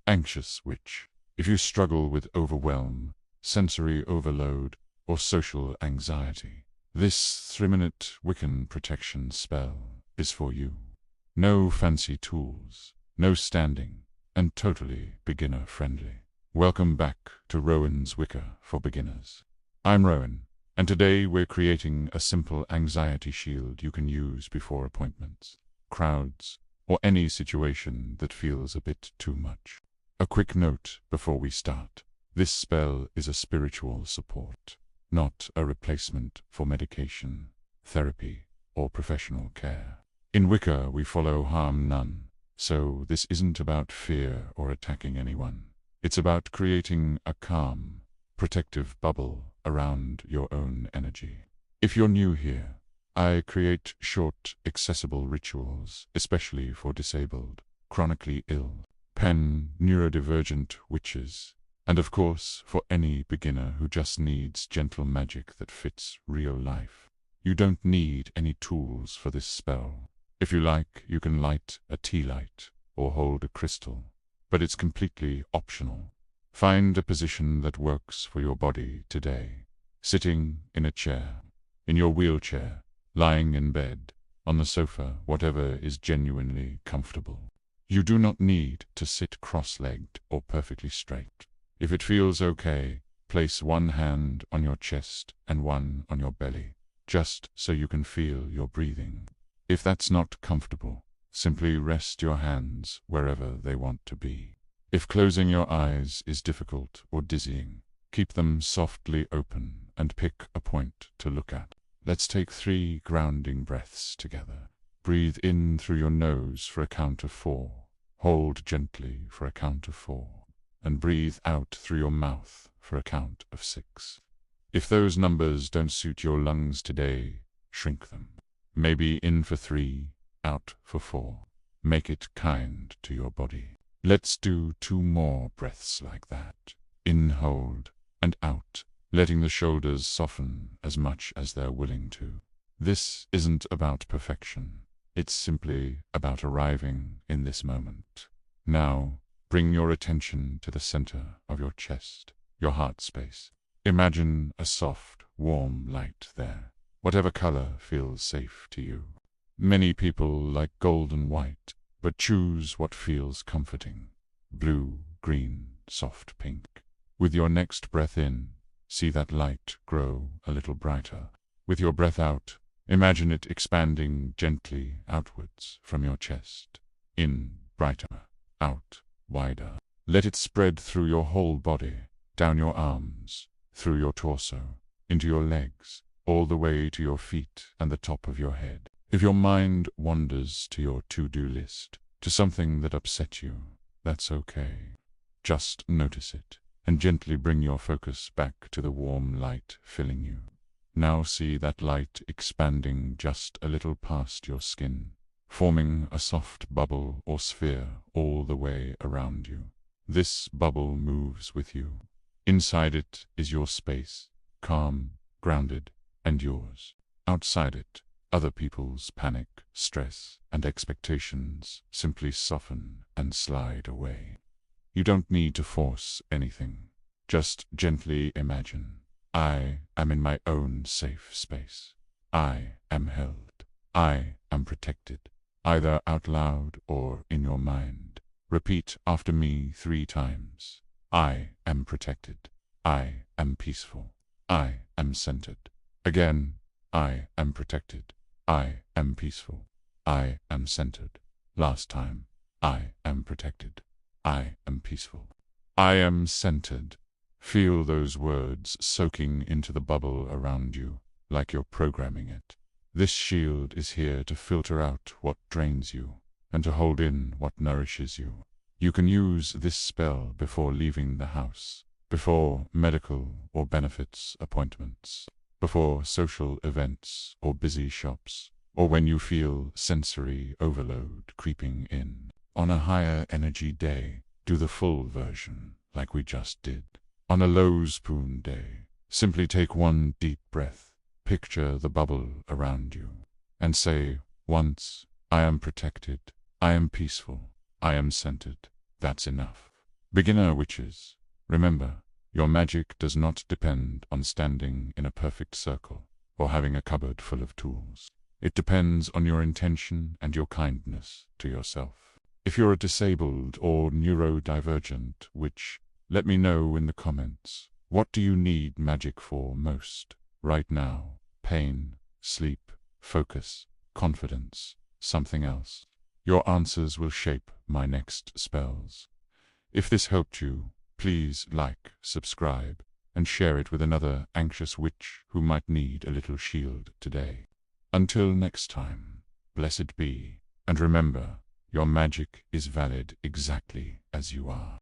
Anxious witch. If you struggle with overwhelm, sensory overload, or social anxiety, this 3-minute Wiccan protection spell is for you. No fancy tools, no standing, and totally beginner-friendly. Welcome back to RowansWicca for beginners. I'm Rowan, and today we're creating a simple anxiety shield you can use before appointments, crowds, or any situation that feels a bit too much. A quick note before we start. This spell is a spiritual support, not a replacement for medication, therapy, or professional care. In Wicca, we follow harm none, so this isn't about fear or attacking anyone. It's about creating a calm, protective bubble around your own energy. If you're new here, I create short, accessible rituals, especially for disabled, chronically ill, neurodivergent witches, and of course for any beginner who just needs gentle magic that fits real life. You don't need any tools for this spell. If you like, you can light a tea light or hold a crystal, but it's completely optional. Find a position that works for your body today. Sitting in a chair, in your wheelchair, lying in bed, on the sofa, whatever is genuinely comfortable. You do not need to sit cross-legged or perfectly straight. If it feels okay, place one hand on your chest and one on your belly, just so you can feel your breathing. If that's not comfortable, simply rest your hands wherever they want to be. If closing your eyes is difficult or dizzying, keep them softly open and pick a point to look at. Let's take 3 grounding breaths together. Breathe in through your nose for a count of 4. Hold gently for a count of 4. And breathe out through your mouth for a count of 6. If those numbers don't suit your lungs today, shrink them. Maybe in for 3, out for 4. Make it kind to your body. Let's do 2 more breaths like that. In, hold, and out, letting the shoulders soften as much as they're willing to. This isn't about perfection. It's simply about arriving in this moment. Now, bring your attention to the center of your chest, your heart space. Imagine a soft, warm light there, whatever color feels safe to you. Many people like gold and white, but choose what feels comforting. Blue, green, soft pink. With your next breath in, see that light grow a little brighter. With your breath out, imagine it expanding gently outwards from your chest. In, brighter. Out, wider. Let it spread through your whole body, down your arms, through your torso, into your legs, all the way to your feet and the top of your head. If your mind wanders to your to-do list, to something that upset you, that's okay. Just notice it, and gently bring your focus back to the warm light filling you. Now see that light expanding just a little past your skin, forming a soft bubble or sphere all the way around you. This bubble moves with you. Inside it is your space, calm, grounded, and yours. Outside it, other people's panic, stress, and expectations simply soften and slide away. You don't need to force anything. Just gently imagine. I am in my own safe space. I am held. I am protected, either out loud or in your mind. Repeat after me 3 times. I am protected. I am peaceful. I am centered. Again, I am protected. I am peaceful. I am centered. Last time. I am protected. I am peaceful. I am centered. Feel those words soaking into the bubble around you, like you're programming it. This shield is here to filter out what drains you, and to hold in what nourishes you. You can use this spell before leaving the house, before medical or benefits appointments, before social events or busy shops, or when you feel sensory overload creeping in. On a higher energy day, do the full version, like we just did. On a low spoon day, simply take 1 deep breath, picture the bubble around you, and say once, I am protected, I am peaceful, I am centered. That's enough. Beginner witches, remember, your magic does not depend on standing in a perfect circle or having a cupboard full of tools. It depends on your intention and your kindness to yourself. If you're a disabled or neurodivergent witch, let me know in the comments. What do you need magic for most right now? Pain, sleep, focus, confidence, something else? Your answers will shape my next spells. If this helped you, please like, subscribe, and share it with another anxious witch who might need a little shield today. Until next time, blessed be, and remember, your magic is valid exactly as you are.